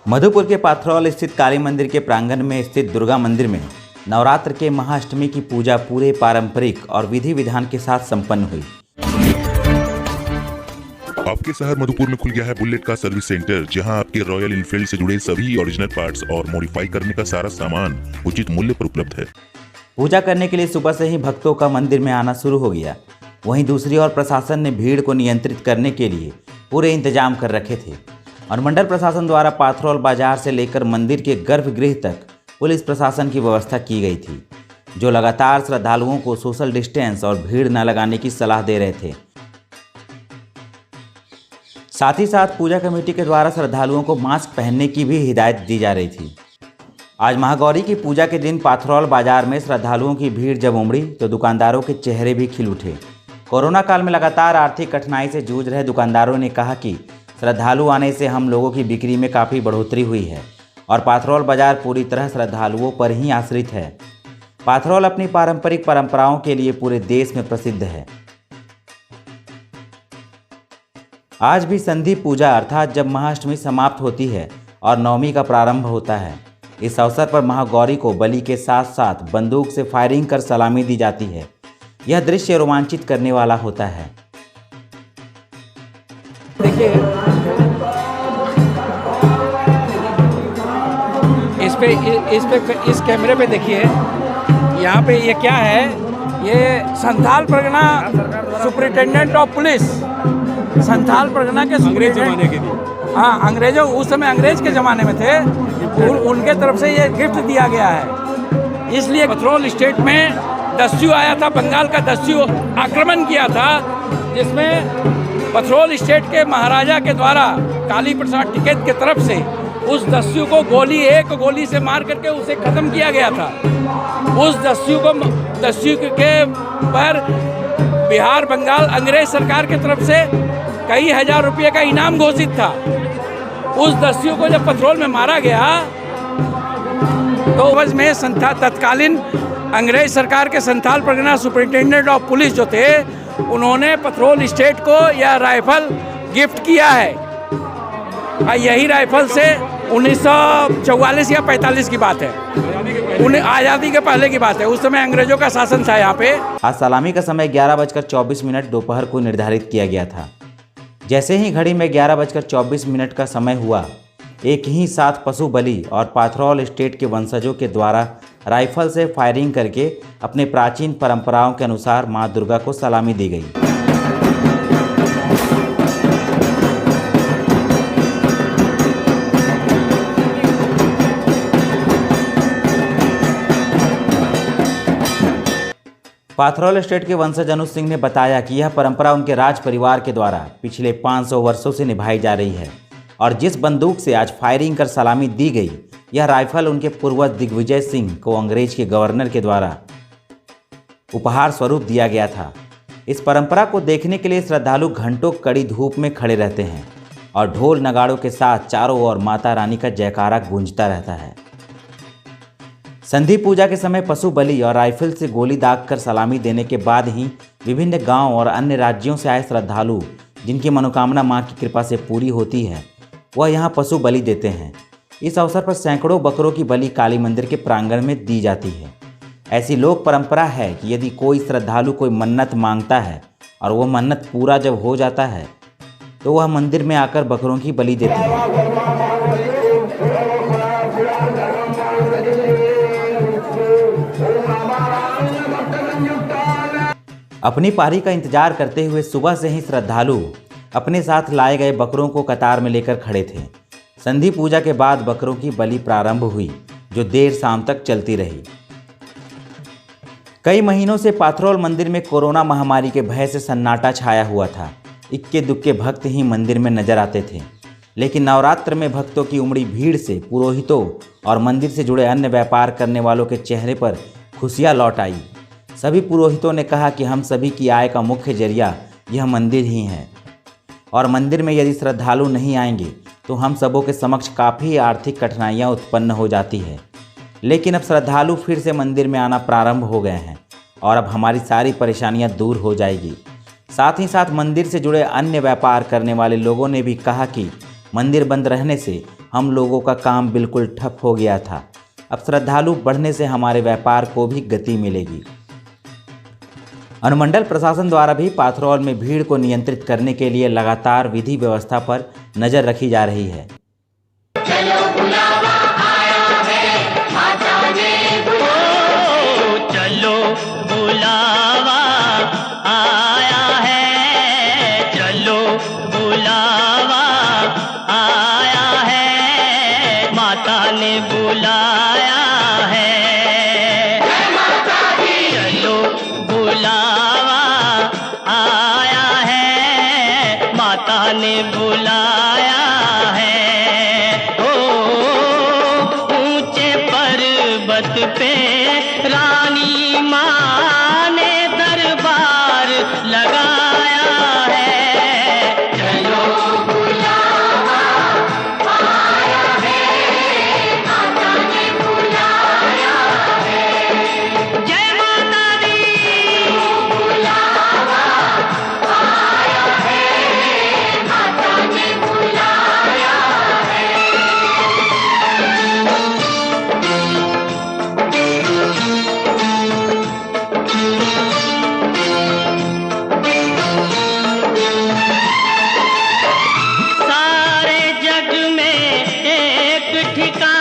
मधुपुर के पाथरौल स्थित काली मंदिर के प्रांगण में स्थित दुर्गा मंदिर में नवरात्र के महाअष्टमी की पूजा पूरे पारंपरिक और विधि विधान के साथ संपन्न हुई। आपके शहर मधुपुर में खुल गया है बुलेट का सर्विस सेंटर, जहां आपके रॉयल इनफील्ड से जुड़े सभी ओरिजिनल पार्ट्स और मॉडिफाई करने का सारा सामान उचित मूल्य पर उपलब्ध है। पूजा करने के लिए सुबह से ही भक्तों का मंदिर में आना शुरू हो गया। वहीं दूसरी ओर प्रशासन ने भीड़ को नियंत्रित करने के लिए पूरे इंतजाम कर रखे थे और मंडल प्रशासन द्वारा पाथरौल बाजार से लेकर मंदिर के गर्भगृह तक पुलिस प्रशासन की व्यवस्था की गई थी, जो लगातार श्रद्धालुओं को सोशल डिस्टेंस और भीड़ न लगाने की सलाह दे रहे थे। साथ ही साथ पूजा कमेटी के द्वारा श्रद्धालुओं को मास्क पहनने की भी हिदायत दी जा रही थी। आज महागौरी की पूजा के दिन पाथरौल बाजार में श्रद्धालुओं की भीड़ जब उमड़ी तो दुकानदारों के चेहरे भी खिल उठे। कोरोना काल में लगातार आर्थिक कठिनाई से जूझ रहे दुकानदारों ने कहा कि श्रद्धालु आने से हम लोगों की बिक्री में काफ़ी बढ़ोतरी हुई है और पाथरौल बाजार पूरी तरह श्रद्धालुओं पर ही आश्रित है। पाथरौल अपनी पारंपरिक परंपराओं के लिए पूरे देश में प्रसिद्ध है। आज भी संधि पूजा अर्थात जब महाअष्टमी समाप्त होती है और नवमी का प्रारंभ होता है, इस अवसर पर महागौरी को बलि के साथ साथ बंदूक से फायरिंग कर सलामी दी जाती है। यह दृश्य रोमांचित करने वाला होता है। देखिए, इस कैमरे पे देखिए, यहाँ पे ये क्या है, ये Santhal Pargana superintendent of police, Santhal Pargana के अंग्रेज जमाने के लिए, हाँ, अंग्रेजों उस समय अंग्रेज के ज़माने में थे, उनके तरफ से ये गिफ्ट दिया गया है। इसलिए पाथरौल स्टेट में दस्यु आया था, बंगाल का दस्यु आक्रमण किया था, जिसमें पाथरौल स्टेट के महाराजा के द्वारा काली प्रसाद टिकैत के तरफ से उस दस्यु को एक गोली से मार करके उसे खत्म किया गया था। उस दस्यु के पर बिहार बंगाल अंग्रेज सरकार की तरफ से कई हजार रुपये का इनाम घोषित था। उस दस्यु को जब पाथरौल में मारा गया तो वज में तत्कालीन अंग्रेज सरकार के Santhal Pargana superintendent of police जो थे, उन्होंने पाथरौल स्टेट को यह राइफल गिफ्ट किया है। यही राइफल से 1944 या 45 की बात है, आज़ादी के पहले की बात है। उस समय अंग्रेजों का शासन था यहाँ पे। आज सलामी का समय 11:24 दोपहर को निर्धारित किया गया था। जैसे ही घड़ी में 11:24 का समय हुआ, एक ही साथ पशु बलि और पाथरौल स्टेट के वंशजों के द्वारा राइफल से फायरिंग करके अपने प्राचीन परंपराओं के अनुसार मां दुर्गा को सलामी दी गई। पाथरौल स्टेट के वंशज अनुज सिंह ने बताया कि यह परंपरा उनके राज परिवार के द्वारा पिछले 500 वर्षों से निभाई जा रही है और जिस बंदूक से आज फायरिंग कर सलामी दी गई, यह राइफल उनके पूर्वज दिग्विजय सिंह को अंग्रेज के गवर्नर के द्वारा उपहार स्वरूप दिया गया था। इस परंपरा को देखने के लिए श्रद्धालु घंटों कड़ी धूप में खड़े रहते हैं और ढोल नगाड़ों के साथ चारों ओर माता रानी का जयकारा गूंजता रहता है। संधि पूजा के समय पशु बलि और राइफल से गोली दागकर सलामी देने के बाद ही विभिन्न गांव और अन्य राज्यों से आए श्रद्धालु, जिनकी मनोकामना मां की कृपा से पूरी होती है, वह यहां पशु बलि देते हैं। इस अवसर पर सैकड़ों बकरों की बलि काली मंदिर के प्रांगण में दी जाती है। ऐसी लोक परंपरा है कि यदि कोई श्रद्धालु कोई मन्नत मांगता है और वह मन्नत पूरा जब हो जाता है तो वह मंदिर में आकर बकरों की बलि देते हैं। अपनी पारी का इंतजार करते हुए सुबह से ही श्रद्धालु अपने साथ लाए गए बकरों को कतार में लेकर खड़े थे। संधि पूजा के बाद बकरों की बलि प्रारंभ हुई, जो देर शाम तक चलती रही। कई महीनों से पाथरौल मंदिर में कोरोना महामारी के भय से सन्नाटा छाया हुआ था। इक्के दुक्के भक्त ही मंदिर में नजर आते थे, लेकिन नवरात्र में भक्तों की उमड़ी भीड़ से पुरोहितों और मंदिर से जुड़े अन्य व्यापार करने वालों के चेहरे पर खुशियां लौट आई। सभी पुरोहितों ने कहा कि हम सभी की आय का मुख्य जरिया यह मंदिर ही है और मंदिर में यदि श्रद्धालु नहीं आएंगे तो हम सबों के समक्ष काफ़ी आर्थिक कठिनाइयां उत्पन्न हो जाती है। लेकिन अब श्रद्धालु फिर से मंदिर में आना प्रारंभ हो गए हैं और अब हमारी सारी परेशानियां दूर हो जाएगी। साथ ही साथ मंदिर से जुड़े अन्य व्यापार करने वाले लोगों ने भी कहा कि मंदिर बंद रहने से हम लोगों का काम बिल्कुल ठप हो गया था। अब श्रद्धालु बढ़ने से हमारे व्यापार को भी गति मिलेगी। अनुमंडल प्रशासन द्वारा भी पाथरौल में भीड़ को नियंत्रित करने के लिए लगातार विधि व्यवस्था पर नजर रखी जा रही है। चलो बुलावा आया है, माता ने बुलाया। चलो बुलावा आया है, चलो बुलावा आया है, माता ने बुलाया है। जय माता दी। चलो बुलावा आया है, माता ने बुलाया है। ऊंचे पर्वत पे रानी माँ ने दरबार लगाया है। चलो बुलावा आया है, माता ने बुलाया है। जय माता दी। बुलावा आया है, माता ने बुलाया है। सारे जग में एक ठिकाना